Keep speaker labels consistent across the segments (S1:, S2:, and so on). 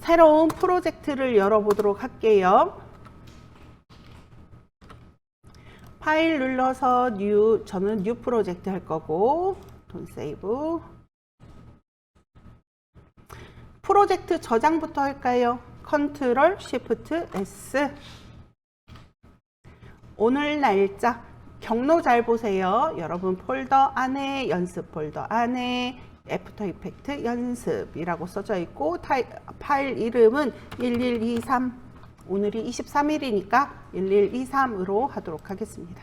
S1: 새로운 프로젝트를 열어보도록 할게요. 파일 눌러서 뉴, 저는 뉴 프로젝트 할 거고, 돈 세이브. 프로젝트 저장부터 할까요? 컨트롤 쉬프트 S. 오늘 날짜 경로 잘 보세요. 여러분 폴더 안에 연습 폴더 안에 애프터 이펙트 연습이라고 써져 있고 파일 이름은 1123. 오늘이 23일이니까 1123으로 하도록 하겠습니다.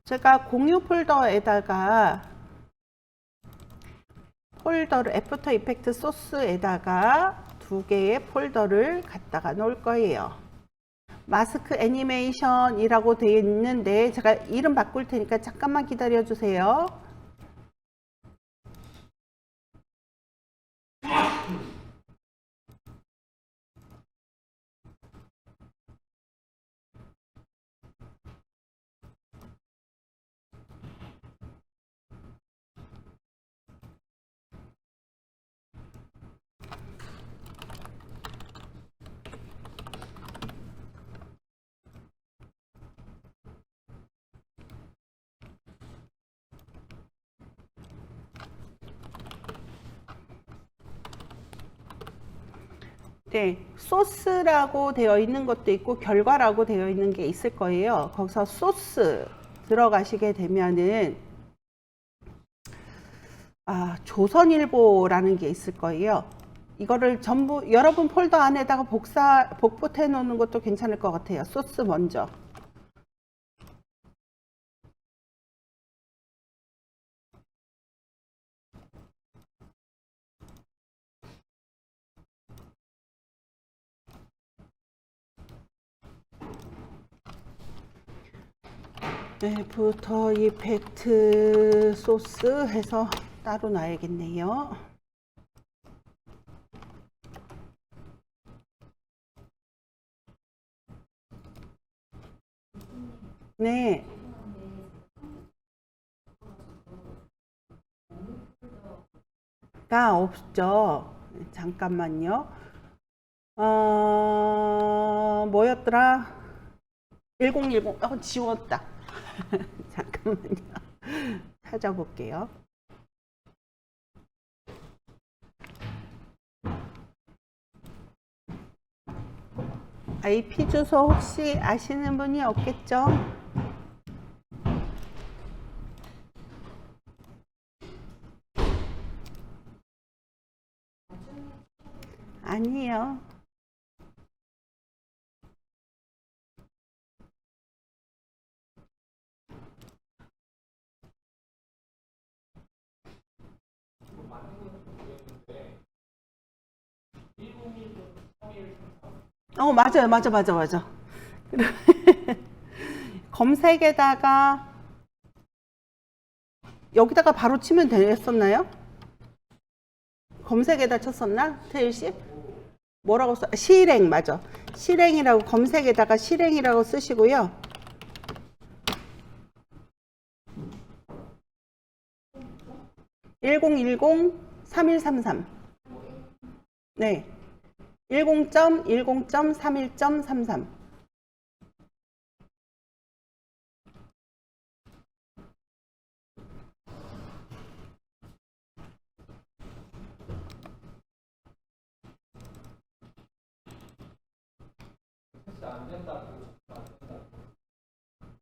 S1: 제가 공유 폴더에다가 폴더를 애프터 이펙트 소스에다가 두 개의 폴더를 갖다가 놓을 거예요. 마스크 애니메이션이라고 되어 있는데 제가 이름 바꿀 테니까 잠깐만 기다려 주세요. 네, 소스라고 되어 있는 것도 있고 결과라고 되어 있는 게 있을 거예요. 거기서 소스 들어가시게 되면은 조선일보라는 게 있을 거예요. 이거를 전부 여러분 폴더 안에다가 복붙해 놓는 것도 괜찮을 것 같아요. 소스 먼저. 애프터 이펙트 소스 해서 따로 놔야겠네요. 네. 가 없죠. 잠깐만요. 뭐였더라? 1010. 지웠다. 잠깐만요. 찾아볼게요. IP 주소 혹시 아시는 분이 없겠죠? 아니에요. 맞아. 검색에다가 여기다가 바로 치면 되겠었나요? 검색에다 쳤었나? 테일씨? 뭐라고 써? 실행, 맞아. 실행이라고 검색에다가 실행이라고 쓰시고요. (1010) 3133. 네. 10.10.31.33.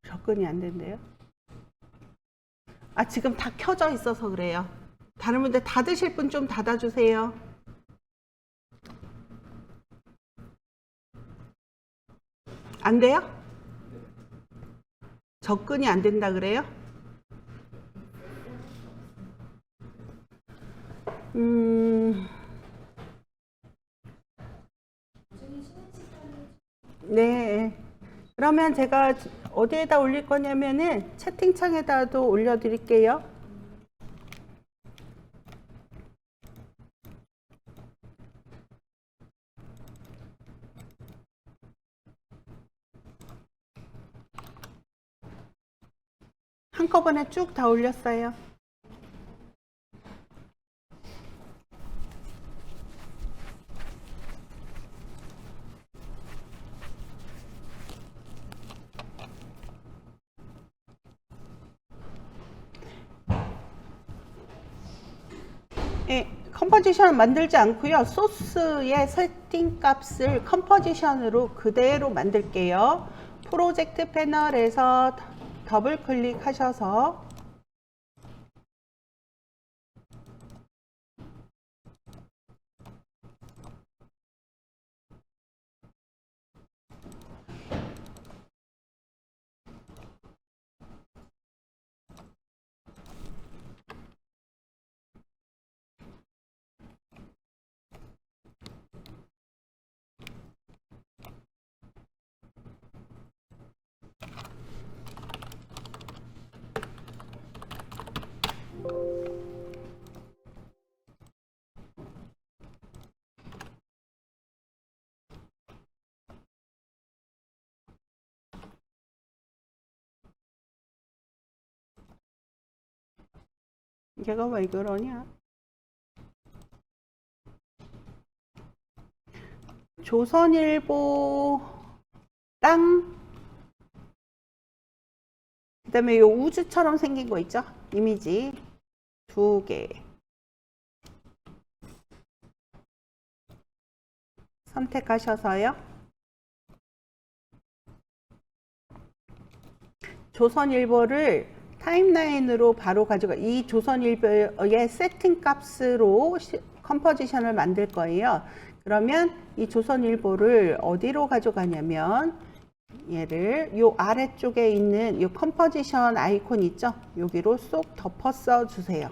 S1: 접근이 안 된대요. 지금 다 켜져 있어서 그래요. 다른 분들 닫으실 분 좀 닫아주세요. 안 돼요? 접근이 안 된다 그래요? 네. 그러면 제가 어디에다 올릴 거냐면은 채팅창에다도 올려드릴게요. 한꺼번에 쭉 다 올렸어요. 예, 컴포지션 만들지 않고요. 소스의 세팅 값을 컴포지션으로 그대로 만들게요. 프로젝트 패널에서 더블 클릭하셔서 얘가 왜 그러냐? 조선일보랑 그다음에 요 우주처럼 생긴 거 있죠? 이미지 두 개 선택하셔서요. 조선일보를 타임라인으로 바로 가져가 이 조선일보의 세팅 값으로 컴포지션을 만들 거예요. 그러면 이 조선일보를 어디로 가져가냐면 얘를 요 아래쪽에 있는 요 컴포지션 아이콘 있죠? 여기로 쏙 덮어 써 주세요.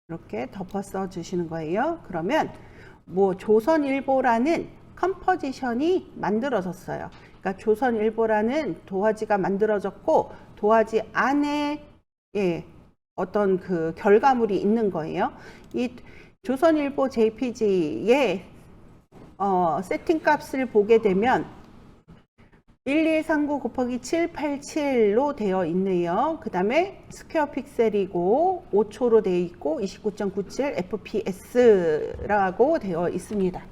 S1: 이렇게 덮어 써 주시는 거예요. 그러면 뭐 조선일보라는 컴포지션이 만들어졌어요. 그러니까 조선일보라는 도화지가 만들어졌고 도화지 안에 어떤 그 결과물이 있는 거예요. 이 조선일보 JPG의 세팅 값을 보게 되면 1139 곱하기 787로 되어 있네요. 그 다음에 스퀘어 픽셀이고 5초로 되어 있고 29.97 FPS라고 되어 있습니다.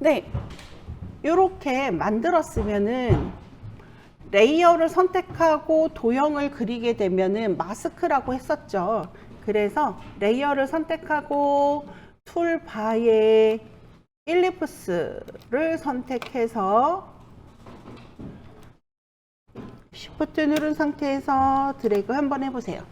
S1: 네, 이렇게 만들었으면은 레이어를 선택하고 도형을 그리게 되면은 마스크라고 했었죠. 그래서 레이어를 선택하고 툴바에 일리프스를 선택해서 Shift 누른 상태에서 드래그 한번 해보세요.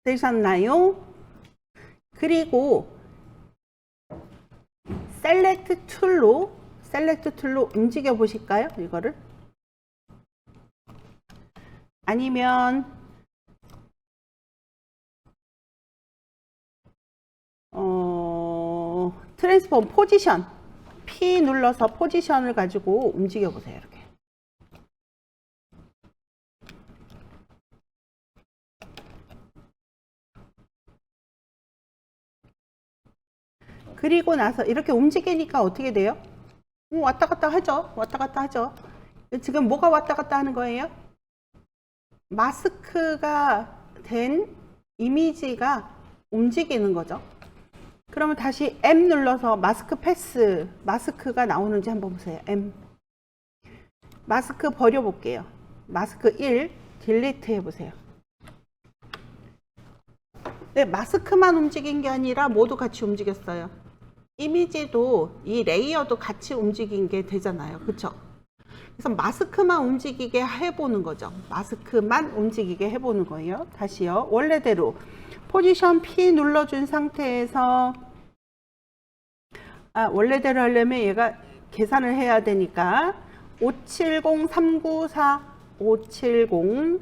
S1: 되셨나요? 그리고 셀렉트 툴로 움직여 보실까요? 이거를 아니면 트랜스폼 포지션 P 눌러서 포지션을 가지고 움직여 보세요. 이렇게 그리고 나서 이렇게 움직이니까 어떻게 돼요? 왔다 갔다 하죠. 왔다 갔다 하죠. 지금 뭐가 왔다 갔다 하는 거예요? 마스크가 된 이미지가 움직이는 거죠. 그러면 다시 M 눌러서 마스크 패스, 마스크가 나오는지 한번 보세요. M. 마스크 버려볼게요. 마스크 1, 딜리트 해보세요. 네, 마스크만 움직인 게 아니라 모두 같이 움직였어요. 이미지도 이 레이어도 같이 움직인 게 되잖아요. 그쵸? 그래서 마스크만 움직이게 해보는 거죠. 마스크만 움직이게 해보는 거예요. 다시요. 원래대로 포지션 P 눌러준 상태에서 원래대로 하려면 얘가 계산을 해야 되니까 570 394 570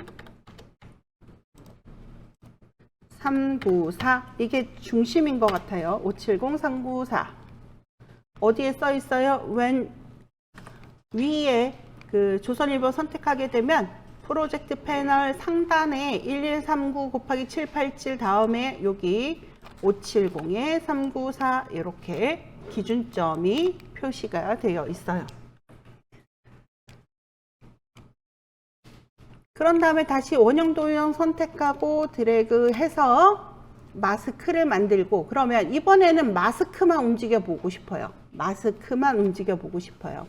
S1: 394 이게 중심인 것 같아요. 570 394 어디에 써 있어요? 왼 위에 그 조선일보 선택하게 되면 프로젝트 패널 상단에 1139 곱하기 787 다음에 여기 570에 394 이렇게 기준점이 표시가 되어 있어요. 그런 다음에 다시 원형 도형 선택하고 드래그 해서 마스크를 만들고, 그러면 이번에는 마스크만 움직여 보고 싶어요. 마스크만 움직여 보고 싶어요.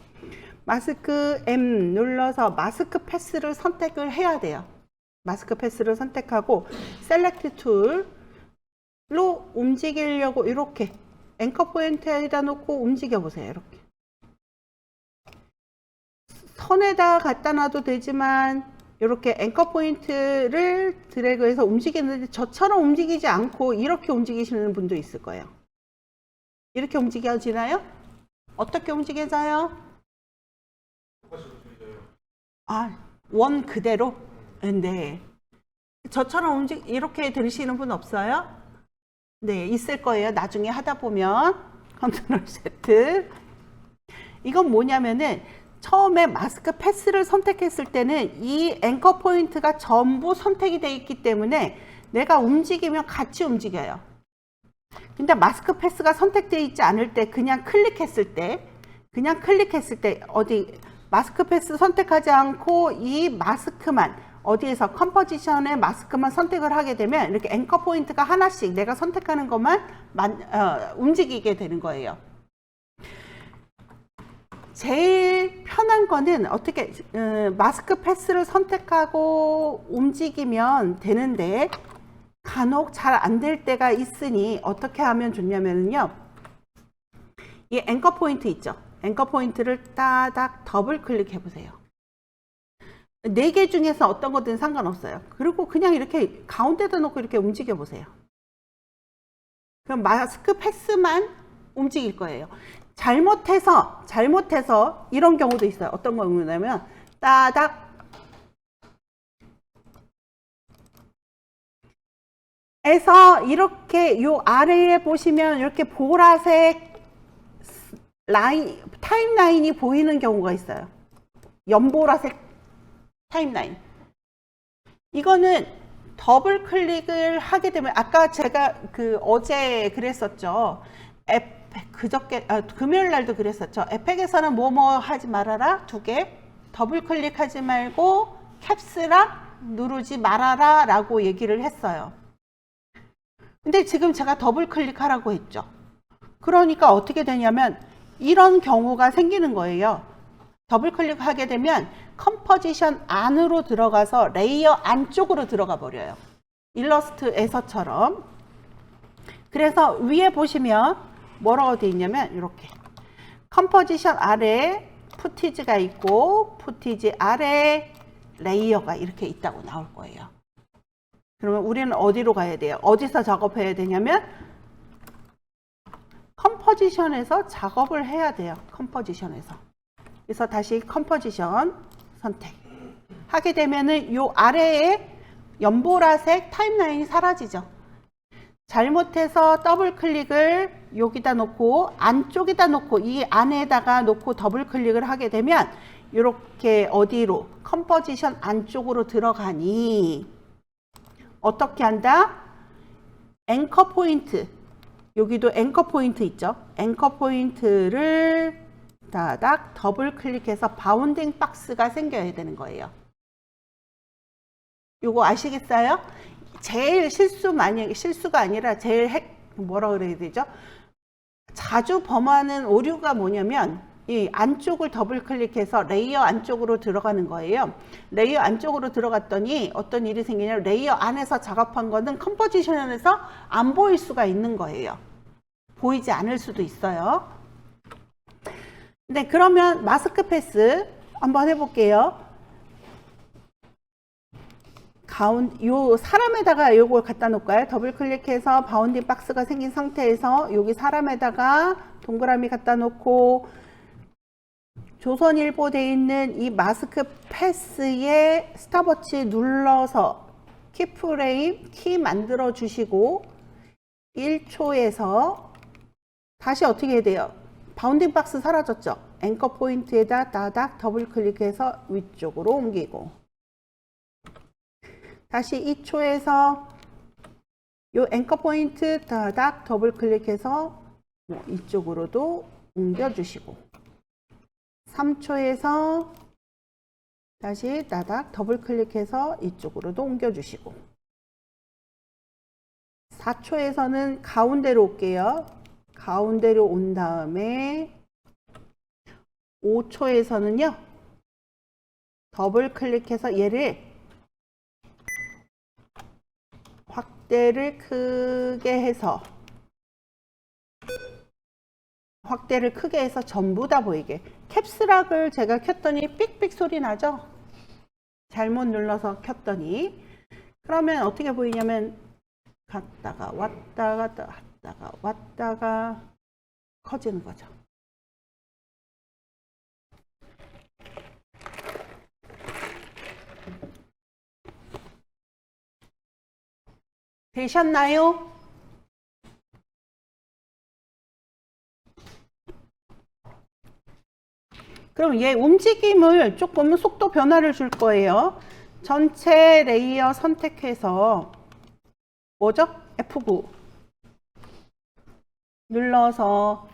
S1: 마스크 M 눌러서 마스크 패스를 선택을 해야 돼요. 마스크 패스를 선택하고 셀렉트 툴로 움직이려고 이렇게 앵커 포인트에다 놓고 움직여 보세요. 이렇게 선에다 갖다 놔도 되지만 이렇게 앵커 포인트를 드래그해서 움직이는데 저처럼 움직이지 않고 이렇게 움직이시는 분도 있을 거예요. 이렇게 움직여지나요? 어떻게 움직여져요? 원 그대로? 네. 저처럼 이렇게 들으시는 분 없어요? 네, 있을 거예요. 나중에 하다 보면. 컨트롤 Z. 이건 뭐냐면은 처음에 마스크 패스를 선택했을 때는 이 앵커 포인트가 전부 선택이 되어 있기 때문에 내가 움직이면 같이 움직여요. 근데 마스크 패스가 선택되어 있지 않을 때 그냥 클릭했을 때 어디 마스크 패스 선택하지 않고 이 마스크만 어디에서 컴포지션의 마스크만 선택을 하게 되면 이렇게 앵커 포인트가 하나씩 내가 선택하는 것만 움직이게 되는 거예요. 제일 편한 거는 어떻게 마스크 패스를 선택하고 움직이면 되는데 간혹 잘 안 될 때가 있으니 어떻게 하면 좋냐면요, 이 앵커 포인트 있죠. 앵커 포인트를 따닥 더블 클릭해 보세요. 4개 중에서 어떤 거든 상관없어요. 그리고 그냥 이렇게 가운데다 놓고 이렇게 움직여 보세요. 그럼 마스크 패스만 움직일 거예요. 잘못해서 이런 경우도 있어요. 어떤 경우냐면 따닥 에서 이렇게 요 아래에 보시면 이렇게 보라색 라인, 타임라인이 보이는 경우가 있어요. 연보라색 타임라인. 이거는 더블 클릭을 하게 되면, 아까 제가 어제 그랬었죠. 금요일 날도 그랬었죠. 에펙에서는 뭐뭐 하지 말아라 2개, 더블 클릭하지 말고 캡스락 누르지 말아라 라고 얘기를 했어요. 근데 지금 제가 더블 클릭하라고 했죠. 그러니까 어떻게 되냐면 이런 경우가 생기는 거예요. 더블 클릭하게 되면 컴포지션 안으로 들어가서 레이어 안쪽으로 들어가 버려요. 일러스트에서처럼. 그래서 위에 보시면 뭐라고 되어 있냐면 이렇게 컴포지션 아래 푸티지가 있고 푸티지 아래 레이어가 이렇게 있다고 나올 거예요. 그러면 우리는 어디로 가야 돼요? 어디서 작업해야 되냐면 컴포지션에서 작업을 해야 돼요. 컴포지션에서. 그래서 다시 컴포지션 선택 하게 되면은 요 아래에 연보라색 타임라인이 사라지죠. 잘못해서 더블 클릭을 여기다 놓고 안쪽에다 놓고 이 안에다가 놓고 더블 클릭을 하게 되면 이렇게 어디로 컴포지션 안쪽으로 들어가니 어떻게 한다? 앵커 포인트, 여기도 앵커 포인트 있죠. 앵커 포인트를 따닥 더블 클릭해서 바운딩 박스가 생겨야 되는 거예요. 요거 아시겠어요? 제일 실수가 아니라 제일 뭐라 그래야 되죠? 자주 범하는 오류가 뭐냐면 이 안쪽을 더블 클릭해서 레이어 안쪽으로 들어가는 거예요. 레이어 안쪽으로 들어갔더니 어떤 일이 생기냐면 레이어 안에서 작업한 거는 컴포지션에서 안 보일 수가 있는 거예요. 보이지 않을 수도 있어요. 네, 그러면 마스크 패스 한번 해볼게요. 요 사람에다가 요걸 갖다 놓을까요? 더블 클릭해서 바운딩 박스가 생긴 상태에서 여기 사람에다가 동그라미 갖다 놓고 조선일보 돼 있는 이 마스크 패스에 스탑워치 눌러서 키프레임 키 만들어 주시고 1초에서 다시 어떻게 해야 돼요? 바운딩 박스 사라졌죠? 앵커 포인트에다 따닥 더블 클릭해서 위쪽으로 옮기고 다시 2초에서 요 앵커 포인트 따닥 더블 클릭해서 이쪽으로도 옮겨주시고 3초에서 다시 따닥 더블 클릭해서 이쪽으로도 옮겨주시고 4초에서는 가운데로 올게요. 가운데로 온 다음에 5초에서는요. 더블 클릭해서 얘를 확대를 크게 해서 전부 다 보이게. 캡스락을 제가 켰더니 삑삑 소리 나죠? 잘못 눌러서 켰더니. 그러면 어떻게 보이냐면 갔다가 왔다가 커지는 거죠. 되셨나요? 그럼 얘 움직임을 조금 속도 변화를 줄 거예요. 전체 레이어 선택해서 뭐죠? F9 눌러서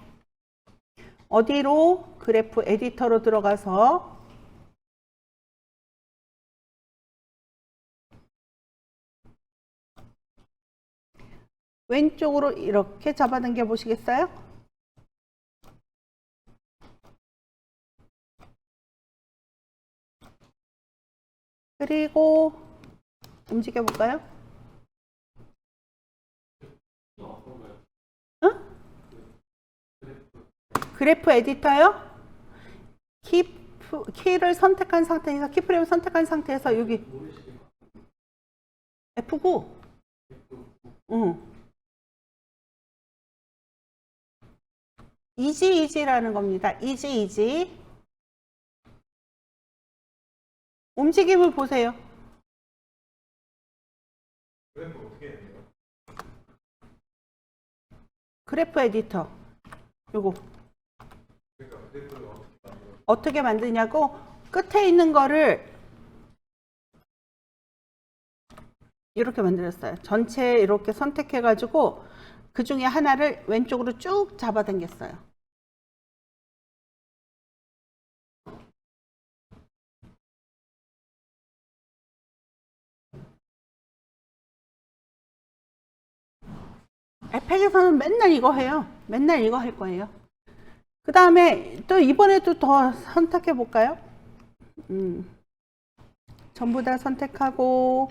S1: 어디로? 그래프 에디터로 들어가서 왼쪽으로 이렇게 잡아당겨 보시겠어요? 그리고 움직여 볼까요? 그래프 에디터요? 키를 선택한 상태에서 키프레임을 선택한 상태에서 여기 F9 이지라는 겁니다. 이지 움직임을 보세요.
S2: 그래프 어떻게 해야 돼요?
S1: 그래프 에디터 요거
S2: 그러니까 그래프를
S1: 어떻게 만드냐고 끝에 있는 거를 이렇게 만들었어요. 전체 이렇게 선택해 가지고 그 중에 하나를 왼쪽으로 쭉 잡아당겼어요. 에펙에서는 맨날 이거 해요. 맨날 이거 할 거예요. 그 다음에 또 이번에도 더 선택해 볼까요? 전부 다 선택하고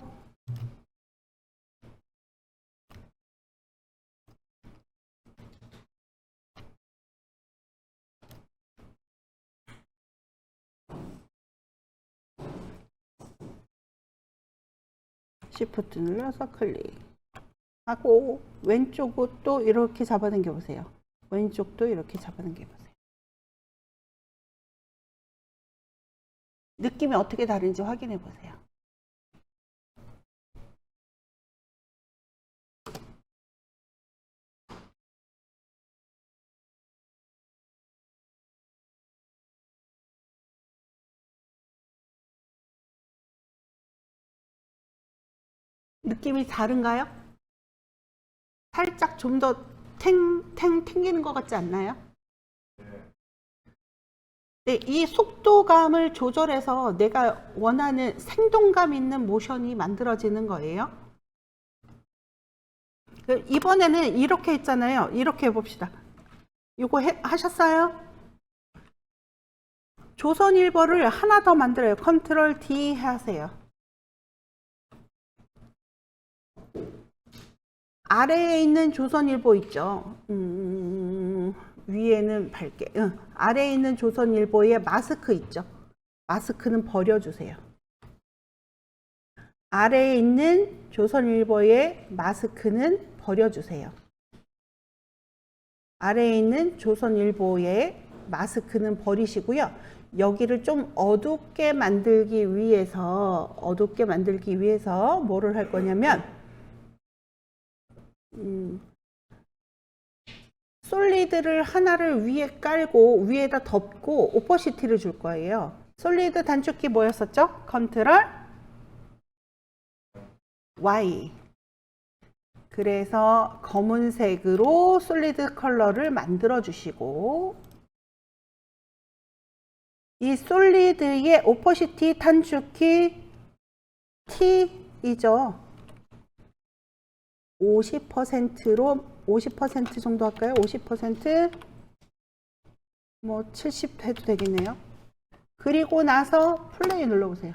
S1: Shift 눌러서 클릭하고 왼쪽도 또 이렇게 잡아당겨 보세요. 왼쪽도 이렇게 잡아당겨 보세요. 느낌이 어떻게 다른지 확인해 보세요. 느낌이 다른가요? 살짝 좀 더 탱기는 것 같지 않나요? 네, 이 속도감을 조절해서 내가 원하는 생동감 있는 모션이 만들어지는 거예요. 이번에는 이렇게 했잖아요. 이렇게 해봅시다. 이거 하셨어요? 조선일보를 하나 더 만들어요. 컨트롤 D 하세요. 아래에 있는 조선일보 있죠. 위에는 밝게. 아래에 있는 조선일보의 마스크 있죠. 마스크는 버려주세요. 아래에 있는 조선일보의 마스크는 버려주세요. 아래에 있는 조선일보의 마스크는 버리시고요. 여기를 좀 어둡게 만들기 위해서 뭐를 할 거냐면 솔리드를 하나를 위에 깔고 위에다 덮고 오퍼시티를 줄 거예요. 솔리드 단축키 뭐였었죠? 컨트롤 Y. 그래서 검은색으로 솔리드 컬러를 만들어 주시고, 이 솔리드의 오퍼시티 단축키 T이죠. 50%로 50% 정도 할까요? 50%, 뭐 70 해도 되겠네요. 그리고 나서 플레이 눌러보세요.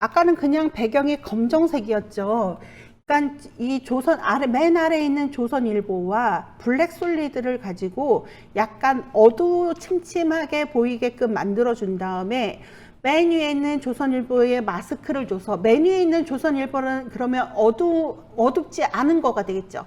S1: 아까는 그냥 배경이 검정색이었죠. 그러니까 이 조선 아래, 맨 아래에 있는 조선일보와 블랙 솔리드를 가지고 약간 어두침침하게 보이게끔 만들어 준 다음에 맨 위에 있는 조선일보에 마스크를 줘서, 맨 위에 있는 조선일보는 그러면 어둡지 않은 거가 되겠죠.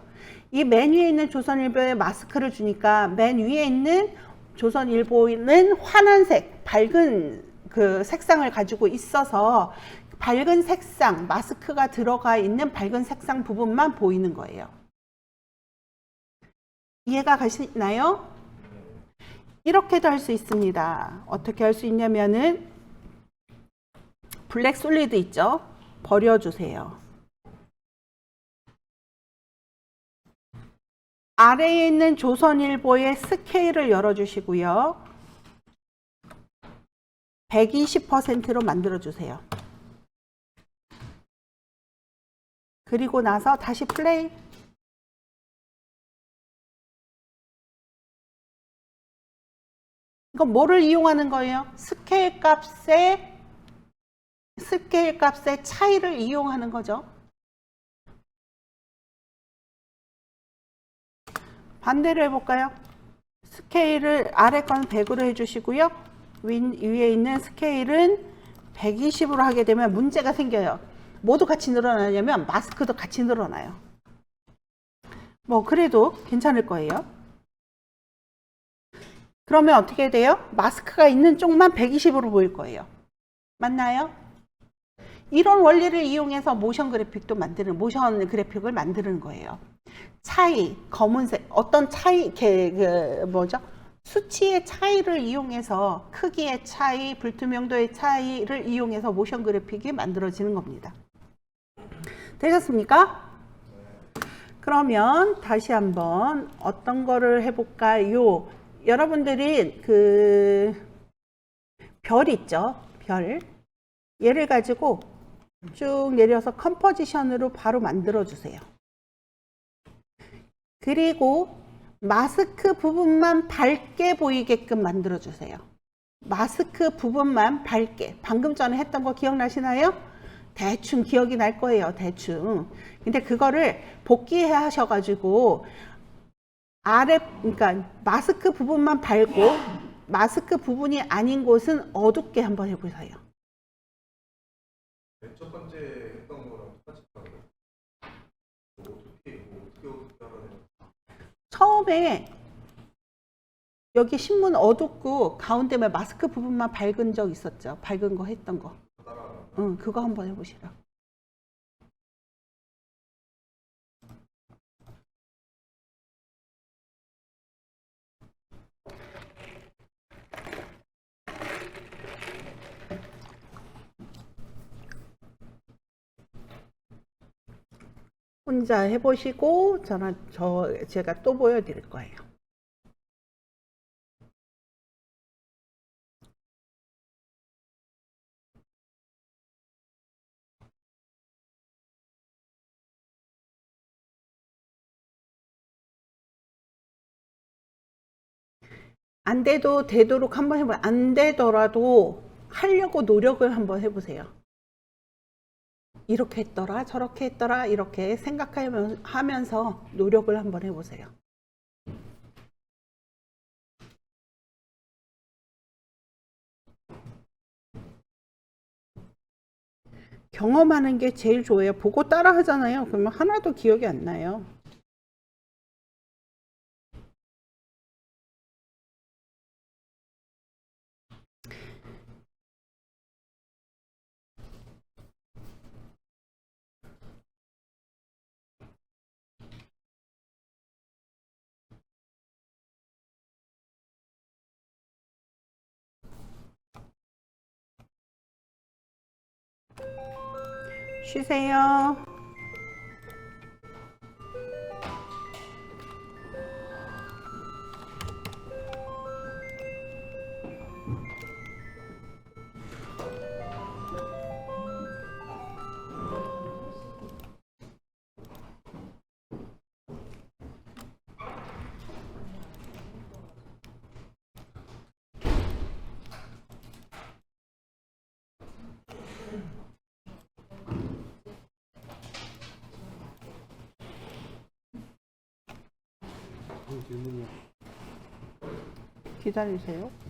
S1: 이 맨 위에 있는 조선일보에 마스크를 주니까 맨 위에 있는 조선일보는 환한색, 밝은 그 색상을 가지고 있어서 밝은 색상, 마스크가 들어가 있는 밝은 색상 부분만 보이는 거예요. 이해가 가시나요? 이렇게도 할 수 있습니다. 어떻게 할 수 있냐면은 블랙 솔리드 있죠? 버려주세요. 아래에 있는 조선일보의 스케일을 열어주시고요. 120%로 만들어주세요. 그리고 나서 다시 플레이. 이건 뭐를 이용하는 거예요? 스케일 값의 차이를 이용하는 거죠. 반대로 해볼까요? 스케일을 아래 건 100으로 해주시고요. 위에 있는 스케일은 120으로 하게 되면 문제가 생겨요. 뭐도 같이 늘어나냐면 마스크도 같이 늘어나요. 뭐 그래도 괜찮을 거예요. 그러면 어떻게 돼요? 마스크가 있는 쪽만 120으로 보일 거예요. 맞나요? 이런 원리를 이용해서 모션 그래픽을 만드는 거예요. 차이, 검은색, 어떤 차이, 수치의 차이를 이용해서, 크기의 차이, 불투명도의 차이를 이용해서 모션 그래픽이 만들어지는 겁니다. 되셨습니까? 그러면 다시 한번 어떤 거를 해볼까요? 여러분들이 별 있죠? 별. 얘를 가지고 쭉 내려서 컴포지션으로 바로 만들어 주세요. 그리고 마스크 부분만 밝게 보이게끔 만들어 주세요. 마스크 부분만 밝게. 방금 전에 했던 거 기억나시나요? 대충 기억이 날 거예요. 대충. 근데 그거를 복귀해 하셔가지고 그러니까 마스크 부분만 밝고 마스크 부분이 아닌 곳은 어둡게 한번 해보세요.
S2: 맨 첫 번째 했던 거랑 똑같이 하는 거예요? 어떻게 하면
S1: 처음에 여기 신문 어둡고 가운데에 마스크 부분만 밝은 적 있었죠. 밝은 거 했던 거. 응, 그거 한번 해보시라. 혼자 해보시고 제가 또 보여드릴 거예요. 안 돼도 되도록 한번 해봐요. 안 되더라도 하려고 노력을 한번 해보세요. 이렇게 했더라, 저렇게 했더라, 이렇게 생각하면서 노력을 한번 해보세요. 경험하는 게 제일 좋아요. 보고 따라 하잖아요. 그러면 하나도 기억이 안 나요. 쉬세요.
S3: 질문이요.
S1: 기다리세요.